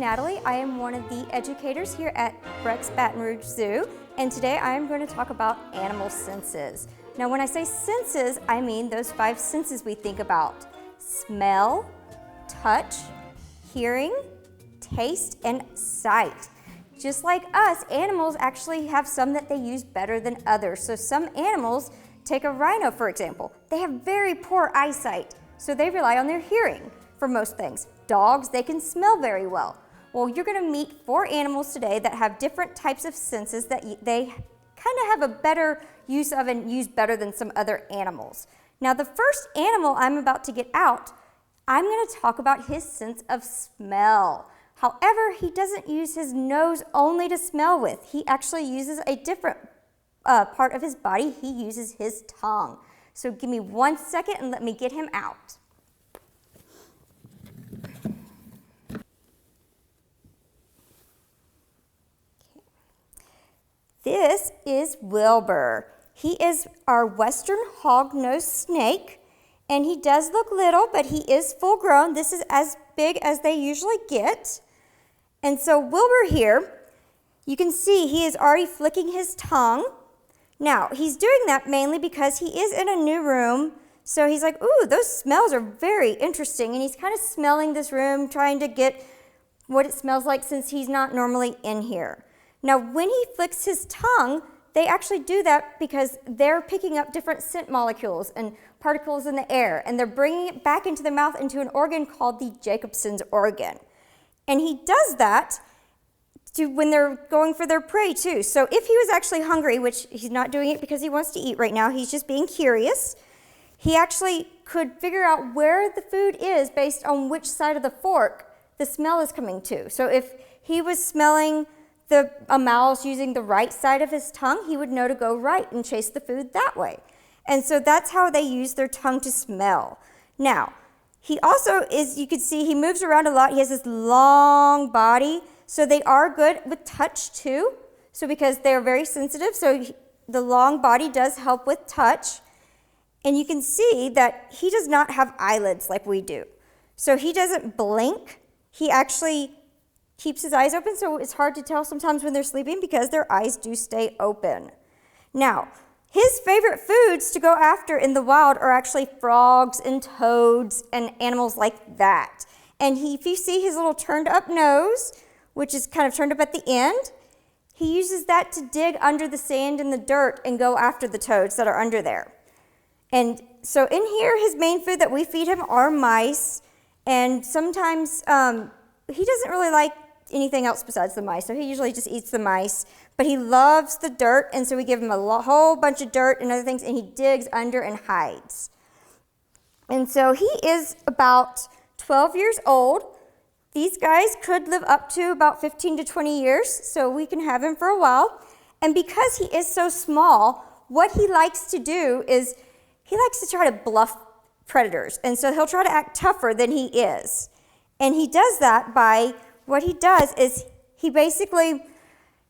Natalie. I am one of the educators here at Breck's Baton Rouge Zoo, and today I am going to talk about animal senses. Now, when I say senses, I mean those 5 senses we think about: smell, touch, hearing, taste, and sight. Just like us, animals actually have some that they use better than others. So some animals, take a rhino for example, they have very poor eyesight, so they rely on their hearing for most things. Dogs, they can smell very well. Well, you're going to meet 4 animals today that have different types of senses that they kind of have a better use of and use better than some other animals. Now, the first animal I'm about to get out, I'm going to talk about his sense of smell. However, he doesn't use his nose only to smell with. He actually uses a different part of his body. He uses his tongue. So give me 1 second and let me get him out. This is Wilbur. He is our western hog-nosed snake, and he does look little, but he is full grown. This is as big as they usually get. And so Wilbur here, you can see he is already flicking his tongue. Now, he's doing that mainly because he is in a new room, so he's like, ooh, those smells are very interesting, and he's kind of smelling this room, trying to get what it smells like since he's not normally in here. Now, when he flicks his tongue, they actually do that because they're picking up different scent molecules and particles in the air, and they're bringing it back into their mouth into an organ called the Jacobson's organ. And he does that when they're going for their prey too. So if he was actually hungry, which he's not doing it because he wants to eat right now, he's just being curious, he actually could figure out where the food is based on which side of the fork the smell is coming to. So if he was smelling a mouse using the right side of his tongue, he would know to go right and chase the food that way. And so that's how they use their tongue to smell. Now, he also is, you can see he moves around a lot. He has this long body, so they are good with touch too. So because they're very sensitive, so the long body does help with touch. And you can see that he does not have eyelids like we do. So he doesn't blink. He actually keeps his eyes open, so it's hard to tell sometimes when they're sleeping because their eyes do stay open. Now, his favorite foods to go after in the wild are actually frogs and toads and animals like that. And if you see his little turned up nose, which is kind of turned up at the end, he uses that to dig under the sand and the dirt and go after the toads that are under there. And so in here, his main food that we feed him are mice, and sometimes he doesn't really like anything else besides the mice, so he usually just eats the mice, but he loves the dirt, and so we give him a whole bunch of dirt and other things, and he digs under and hides. And so he is about 12 years old. These guys could live up to about 15 to 20 years, so we can have him for a while. And because he is so small, what he likes to do is he likes to try to bluff predators, and so he'll try to act tougher than he is. And he does that by, what he does is he basically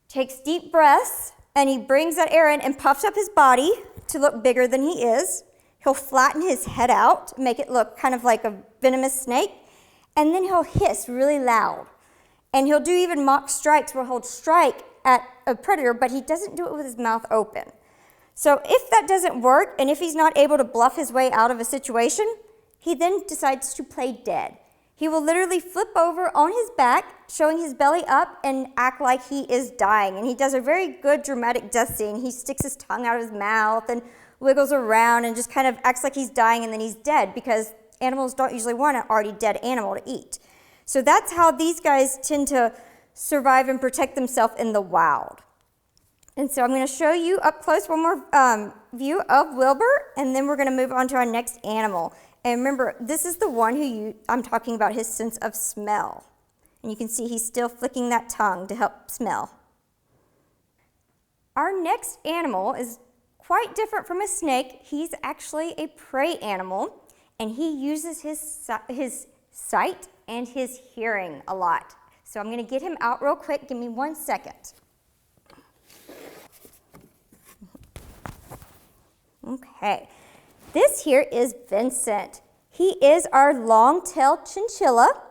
takes deep breaths and he brings that air in and puffs up his body to look bigger than he is. He'll flatten his head out, make it look kind of like a venomous snake, and then he'll hiss really loud. And he'll do even mock strikes where he'll strike at a predator, but he doesn't do it with his mouth open. So if that doesn't work, and if he's not able to bluff his way out of a situation, he then decides to play dead. He will literally flip over on his back, showing his belly up, and act like he is dying. And he does a very good dramatic death scene. He sticks his tongue out of his mouth and wiggles around and just kind of acts like he's dying and then he's dead, because animals don't usually want an already dead animal to eat. So that's how these guys tend to survive and protect themselves in the wild. And so I'm going to show you up close one more view of Wilbur, and then we're going to move on to our next animal. And remember, this is the one who I'm talking about his sense of smell. And you can see he's still flicking that tongue to help smell. Our next animal is quite different from a snake. He's actually a prey animal, and he uses his sight and his hearing a lot. So I'm going to get him out real quick. Give me 1 second. Okay. This here is Vincent. He is our long-tailed chinchilla,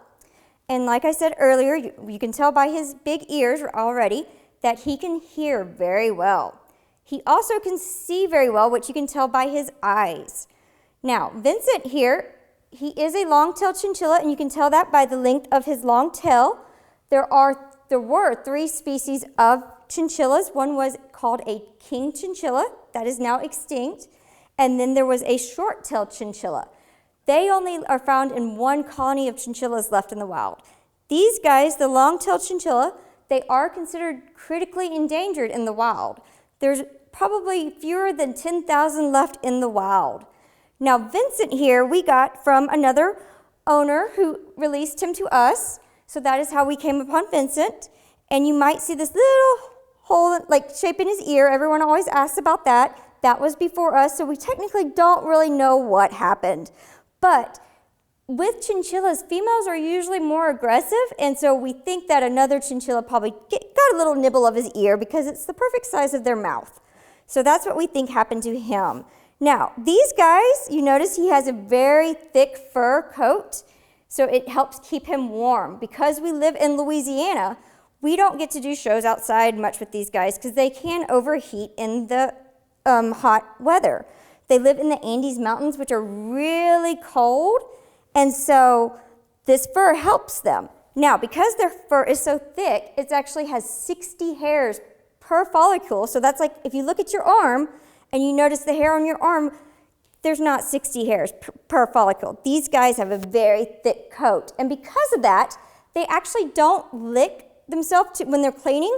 And like I said earlier, you can tell by his big ears already that he can hear very well. He also can see very well, which you can tell by his eyes. Now, Vincent here, he is a long-tailed chinchilla, and you can tell that by the length of his long tail. There were 3 species of chinchillas. One was called a king chinchilla, that is now extinct, and then there was a short-tailed chinchilla. They only are found in 1 colony of chinchillas left in the wild. These guys, the long-tailed chinchilla, they are considered critically endangered in the wild. There's probably fewer than 10,000 left in the wild. Now, Vincent here, we got from another owner who released him to us. So that is how we came upon Vincent. And you might see this little hole, like shape in his ear. Everyone always asks about that. That was before us, so we technically don't really know what happened. But with chinchillas, females are usually more aggressive, and so we think that another chinchilla probably got a little nibble of his ear because it's the perfect size of their mouth. So that's what we think happened to him. Now, these guys, you notice he has a very thick fur coat, so it helps keep him warm. Because we live in Louisiana, we don't get to do shows outside much with these guys because they can overheat in the hot weather. They live in the Andes Mountains, which are really cold, and so this fur helps them. Now, because their fur is so thick, it actually has 60 hairs per follicle. So that's like if you look at your arm and you notice the hair on your arm, there's not 60 hairs per follicle. These guys have a very thick coat. And because of that, they actually don't lick themselves when they're cleaning.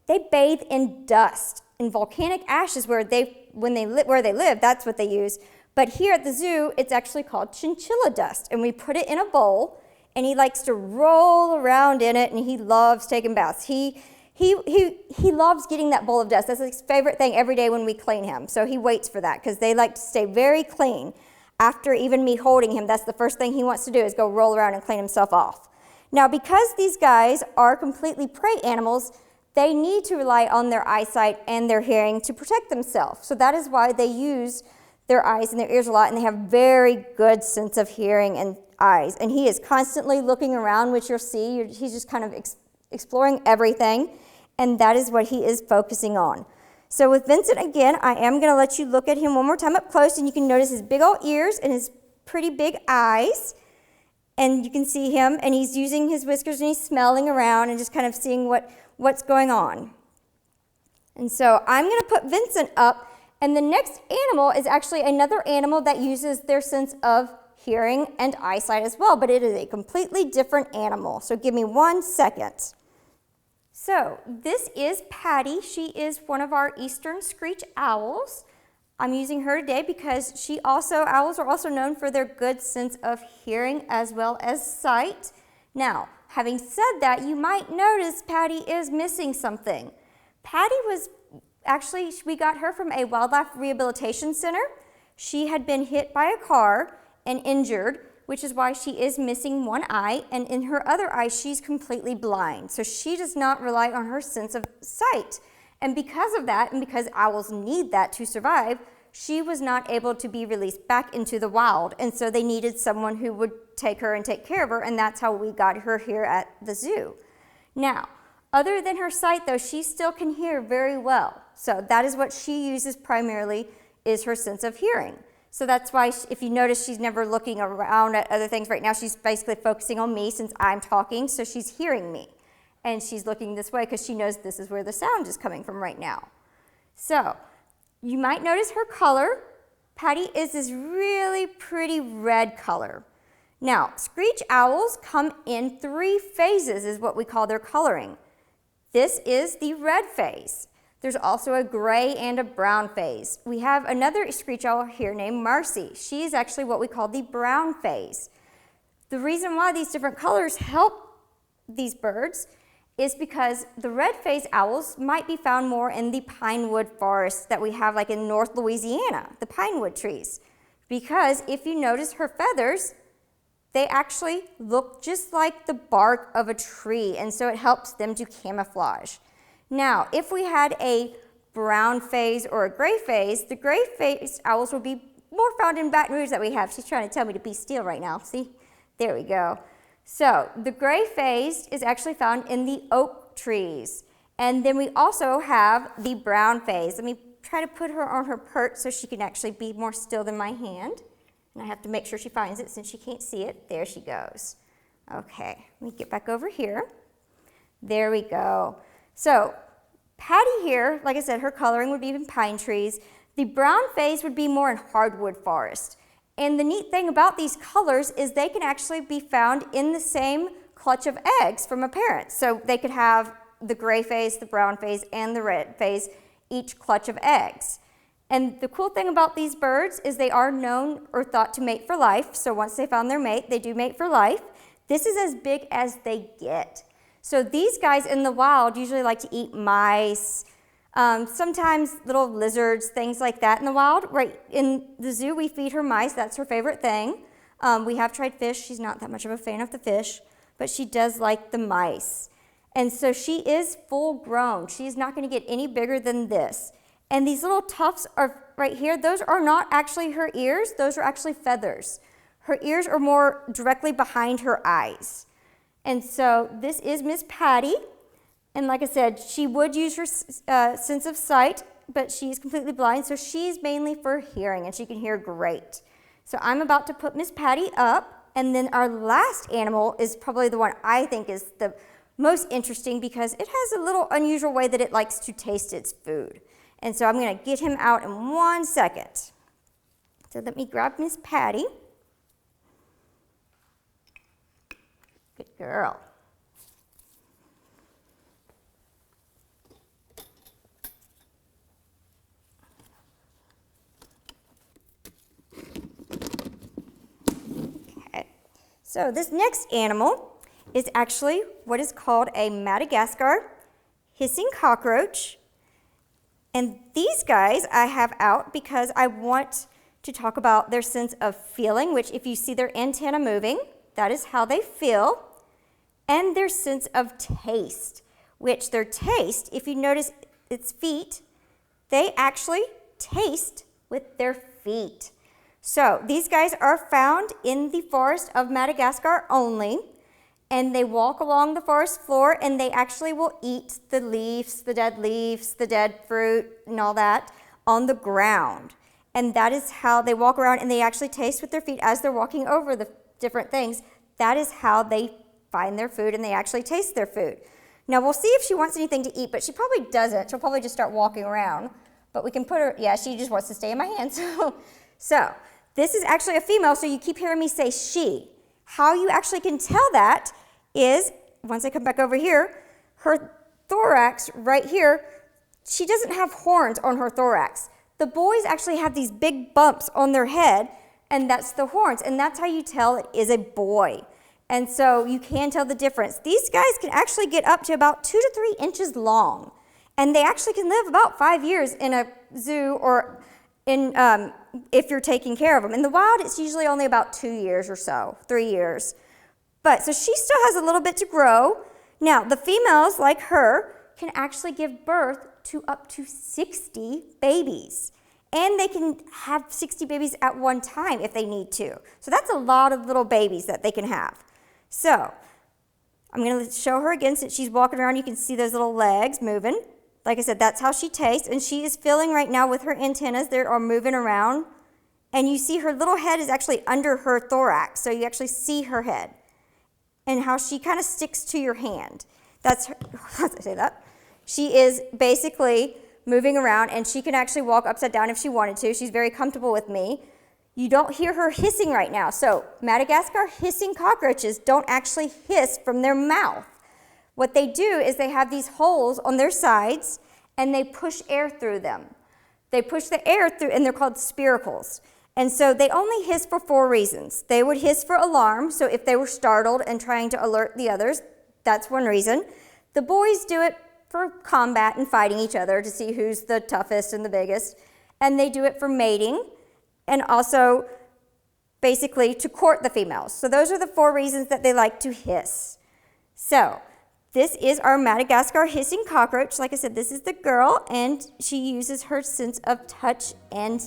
They bathe in dust. In volcanic ashes where they live, that's what they use. But here at the zoo, it's actually called chinchilla dust. And we put it in a bowl, and he likes to roll around in it, and he loves taking baths. He loves getting that bowl of dust. That's his favorite thing every day when we clean him. So he waits for that because they like to stay very clean. After even me holding him, that's the first thing he wants to do is go roll around and clean himself off. Now, because these guys are completely prey animals, they need to rely on their eyesight and their hearing to protect themselves. So that is why they use their eyes and their ears a lot, and they have very good sense of hearing and eyes. And he is constantly looking around, which you'll see. He's just kind of exploring everything, and that is what he is focusing on. So with Vincent, again, I am going to let you look at him one more time up close, and you can notice his big old ears and his pretty big eyes. And you can see him, and he's using his whiskers, and he's smelling around and just kind of seeing what's going on. And so I'm going to put Vincent up, and the next animal is actually another animal that uses their sense of hearing and eyesight as well, but it is a completely different animal. So give me 1 second. So this is Patty. She is one of our eastern screech owls. I'm using her today because owls are also known for their good sense of hearing as well as sight. Now, having said that, you might notice Patty is missing something. Patty we got her from a wildlife rehabilitation center. She had been hit by a car and injured, which is why she is missing one eye, and in her other eye, she's completely blind. So she does not rely on her sense of sight. And because of that, and because owls need that to survive, she was not able to be released back into the wild. And so they needed someone who would take her and take care of her, and that's how we got her here at the zoo. Now, other than her sight, though, she still can hear very well. So that is what she uses primarily, is her sense of hearing. So that's why, if you notice, she's never looking around at other things right now. She's basically focusing on me since I'm talking, so she's hearing me. And she's looking this way because she knows this is where the sound is coming from right now. So you might notice her color. Patty is this really pretty red color. Now, screech owls come in 3 phases is what we call their coloring. This is the red phase. There's also a gray and a brown phase. We have another screech owl here named Marcy. She is actually what we call the brown phase. The reason why these different colors help these birds is because the red phase owls might be found more in the pinewood forests that we have like in North Louisiana, the pinewood trees. Because if you notice her feathers, they actually look just like the bark of a tree, and so it helps them to camouflage. Now, if we had a brown phase or a gray phase, the gray phase owls would be more found in Baton Rouge that we have. She's trying to tell me to be still right now. See? There we go. So the gray-faced is actually found in the oak trees. And then we also have the brown-faced. Let me try to put her on her perch so she can actually be more still than my hand. And I have to make sure she finds it since she can't see it. There she goes. Okay, let me get back over here. There we go. So Patty here, like I said, her coloring would be in pine trees. The brown-faced would be more in hardwood forest. And the neat thing about these colors is they can actually be found in the same clutch of eggs from a parent. So they could have the gray face, the brown face, and the red face, each clutch of eggs. And the cool thing about these birds is they are known or thought to mate for life. So once they found their mate, they do mate for life. This is as big as they get. So these guys in the wild usually like to eat mice, sometimes little lizards, things like that in the wild. Right in the zoo, we feed her mice. That's her favorite thing. We have tried fish. She's not that much of a fan of the fish, but she does like the mice. And so she is full grown. She's not going to get any bigger than this. And these little tufts are right here. Those are not actually her ears. Those are actually feathers. Her ears are more directly behind her eyes. And so this is Miss Patty. And like I said, she would use her sense of sight, but she's completely blind. So she's mainly for hearing, and she can hear great. So I'm about to put Miss Patty up. And then our last animal is probably the one I think is the most interesting because it has a little unusual way that it likes to taste its food. And so I'm going to get him out in 1 second. So let me grab Miss Patty. Good girl. Okay. So this next animal is actually what is called a Madagascar hissing cockroach. And these guys I have out because I want to talk about their sense of feeling, which if you see their antenna moving, that is how they feel, and their sense of taste, which their taste, if you notice its feet, they actually taste with their feet. So these guys are found in the forest of Madagascar only. And they walk along the forest floor and they actually will eat the leaves, the dead fruit and all that on the ground. And that is how they walk around and they actually taste with their feet as they're walking over the different things. That is how they find their food and they actually taste their food. Now we'll see if she wants anything to eat, but she probably doesn't. She'll probably just start walking around. But we can put her, yeah, she just wants to stay in my hands. So this is actually a female, so you keep hearing me say she. How you actually can tell that is, once I come back over here, her thorax right here, she doesn't have horns on her thorax. The boys actually have these big bumps on their head, and that's the horns, and that's how you tell it is a boy. And so you can tell the difference. These guys can actually get up to about 2 to 3 inches long, and they actually can live about 5 years in a zoo or in if you're taking care of them. In the wild, it's usually only about 2 years or so, 3 years. But so she still has a little bit to grow. Now, the females like her can actually give birth to up to 60 babies. And they can have 60 babies at one time if they need to. So that's a lot of little babies that they can have. So I'm going to show her again since she's walking around. You can see those little legs moving. Like I said, that's how she tastes. And she is feeling right now with her antennas. They are moving around. And you see her little head is actually under her thorax. So you actually see her head. And how she kind of sticks to your hand. That's her, how did I say that? She is basically moving around, and she can actually walk upside down if she wanted to. She's very comfortable with me. You don't hear her hissing right now. So Madagascar hissing cockroaches don't actually hiss from their mouth. What they do is they have these holes on their sides, and they push air through them. They push the air through, and they're called spiracles. And so they only hiss for 4 reasons. They would hiss for alarm, so if they were startled and trying to alert the others, that's one reason. The boys do it for combat and fighting each other to see who's the toughest and the biggest. And they do it for mating and also basically to court the females. So those are the 4 reasons that they like to hiss. So this is our Madagascar hissing cockroach. Like I said, this is the girl, and she uses her sense of touch and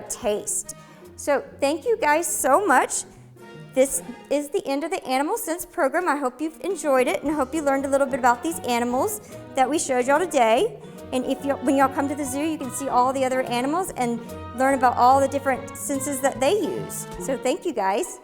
taste. So thank you guys so much. this is the end of the Animal Sense program. I hope you've enjoyed it and I hope you learned a little bit about these animals that we showed y'all today. And when y'all come to the zoo, you can see all the other animals and learn about all the different senses that they use. So thank you guys.